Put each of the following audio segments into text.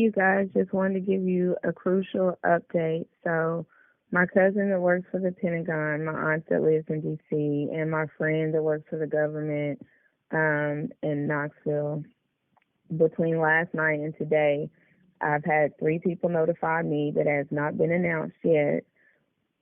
you guys. Just wanted to give you a crucial update. So, my cousin that works for the Pentagon, my aunt that lives in D.C., and my friend that works for the government in Knoxville, between last night and today, I've had 3 people notify me that has not been announced yet,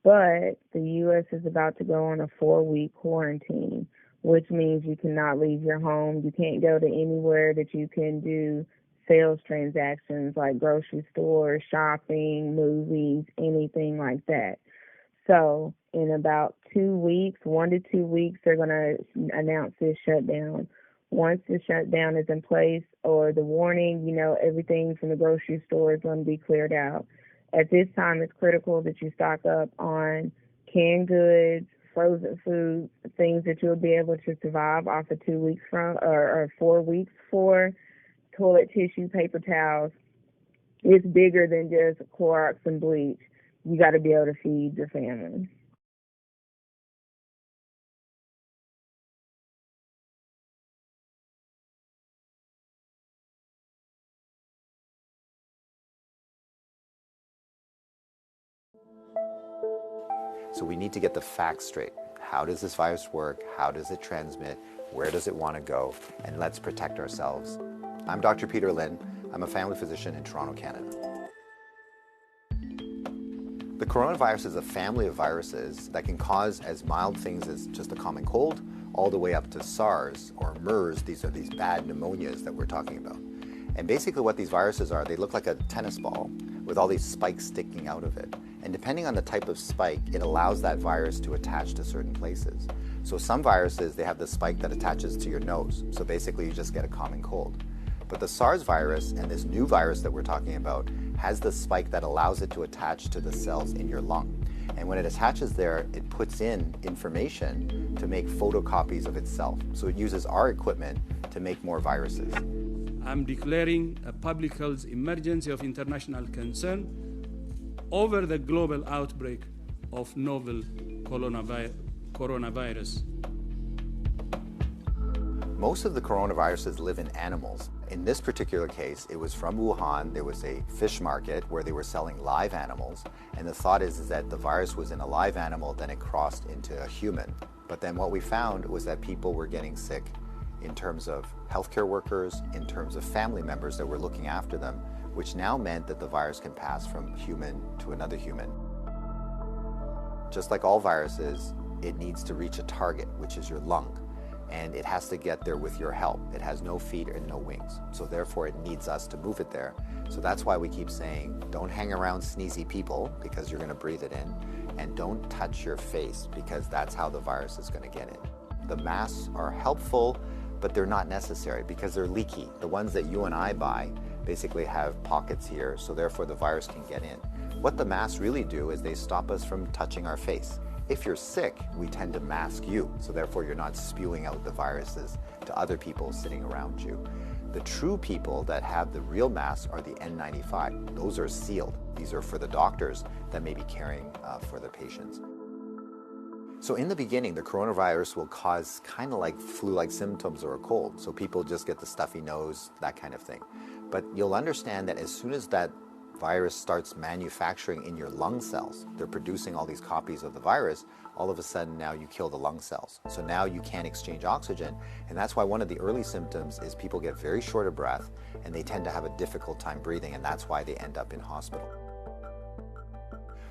but the U.S. is about to go on a 4-week quarantine, which means you cannot leave your home. You can't go to anywhere that you can do sales transactions like grocery stores, shopping, movies, anything like that. So in about 2 weeks, 1 to 2 weeks, they're going to announce this shutdown. Once the shutdown is in place or the warning, everything from the grocery store is going to be cleared out. At this time, it's critical that you stock up on canned goods, frozen foods, things that you'll be able to survive off of 2 weeks from or 4 weeks for. Toilet tissue, paper towels. It's bigger than just Clorox and bleach. You got to be able to feed your family. So we need to get the facts straight. How does this virus work? How does it transmit? Where does it want to go? And let's protect ourselves. I'm Dr. Peter Lynn. I'm a family physician in Toronto, Canada. The coronavirus is a family of viruses that can cause as mild things as just a common cold, all the way up to SARS or MERS. These are these bad pneumonias that we're talking about. And basically what these viruses are, they look like a tennis ball with all these spikes sticking out of it. And depending on the type of spike, it allows that virus to attach to certain places. So some viruses, they have the spike that attaches to your nose. So basically you just get a common cold. But the SARS virus and this new virus that we're talking about has the spike that allows it to attach to the cells in your lung. And when it attaches there, it puts in information to make photocopies of itself. So it uses our equipment to make more viruses. I'm declaring a public health emergency of international concern over the global outbreak of novel coronavirus. Most of the coronaviruses live in animals. In this particular case, it was from Wuhan. There was a fish market where they were selling live animals. And the thought is that the virus was in a live animal, then it crossed into a human. But then what we found was that people were getting sick in terms of healthcare workers, in terms of family members that were looking after them, which now meant that the virus can pass from human to another human. Just like all viruses, it needs to reach a target, which is your lung. And it has to get there with your help. It has no feet and no wings. So therefore it needs us to move it there. So that's why we keep saying, don't hang around sneezy people because you're gonna breathe it in. And don't touch your face because that's how the virus is gonna get in. The masks are helpful, but they're not necessary because they're leaky. The ones that you and I buy basically have pockets here, so therefore the virus can get in. What the masks really do is they stop us from touching our face. If you're sick, we tend to mask you, so therefore you're not spewing out the viruses to other people sitting around you. The true people that have the real masks are the N95. Those are sealed. These are for the doctors that may be caring for the patients. So in the beginning, the coronavirus will cause kind of like flu-like symptoms or a cold. So people just get the stuffy nose, that kind of thing. But you'll understand that as soon as that virus starts manufacturing in your lung cells, they're producing all these copies of the virus, all of a sudden now you kill the lung cells. So now you can't exchange oxygen, and that's why one of the early symptoms is people get very short of breath and they tend to have a difficult time breathing, and that's why they end up in hospital.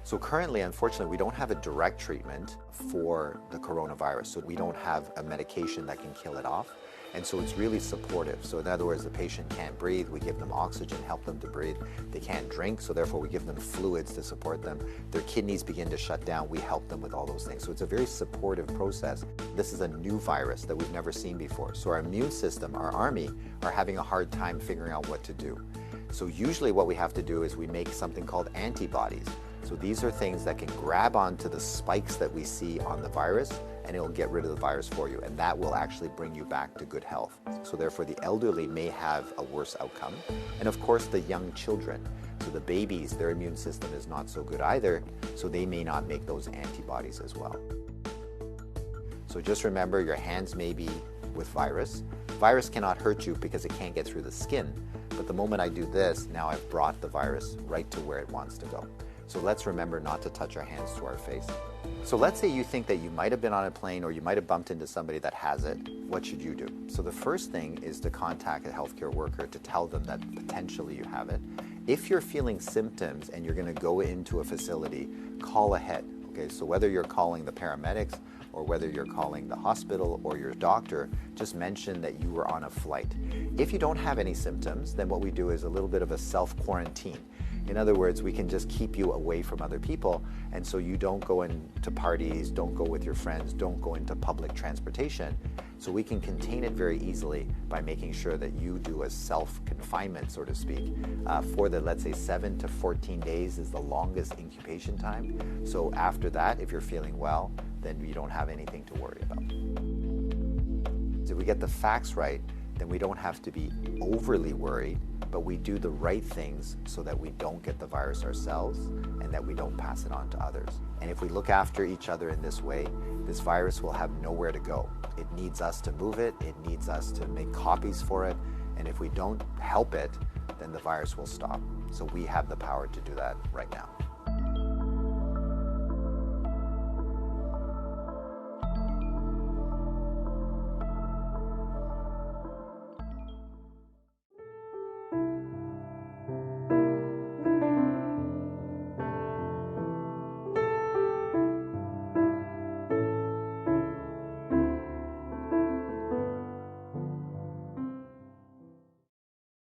So currently, unfortunately, we don't have a direct treatment for the coronavirus. So we don't have a medication that can kill it off. And so it's really supportive. So in other words, the patient can't breathe, we give them oxygen, help them to breathe. They can't drink, so therefore we give them fluids to support them. Their kidneys begin to shut down, we help them with all those things. So it's a very supportive process. This is a new virus that we've never seen before. So our immune system, our army, are having a hard time figuring out what to do. So usually what we have to do is we make something called antibodies. So these are things that can grab onto the spikes that we see on the virus, and it will get rid of the virus for you, and that will actually bring you back to good health. So therefore the elderly may have a worse outcome, and of course the young children. So the babies, their immune system is not so good either, so they may not make those antibodies as well. So just remember, your hands may be with virus. Virus cannot hurt you because it can't get through the skin, But the moment I do this, now I've brought the virus right to where it wants to go. So let's remember not to touch our hands to our face. So let's say you think that you might have been on a plane or you might have bumped into somebody that has it. What should you do? So the first thing is to contact a healthcare worker to tell them that potentially you have it. If you're feeling symptoms and you're going to go into a facility, call ahead. Okay, so whether you're calling the paramedics or whether you're calling the hospital or your doctor, just mention that you were on a flight. If you don't have any symptoms, then what we do is a little bit of a self-quarantine. In other words, we can just keep you away from other people, and so you don't go into parties, don't go with your friends, don't go into public transportation. So we can contain it very easily by making sure that you do a self-confinement, so to speak, for the, let's say, 7 to 14 days is the longest incubation time. So after that, if you're feeling well, then you don't have anything to worry about. So if we get the facts right, then we don't have to be overly worried, but we do the right things so that we don't get the virus ourselves and that we don't pass it on to others. And if we look after each other in this way, this virus will have nowhere to go. It needs us to move it, it needs us to make copies for it, and if we don't help it, then the virus will stop. So we have the power to do that right now.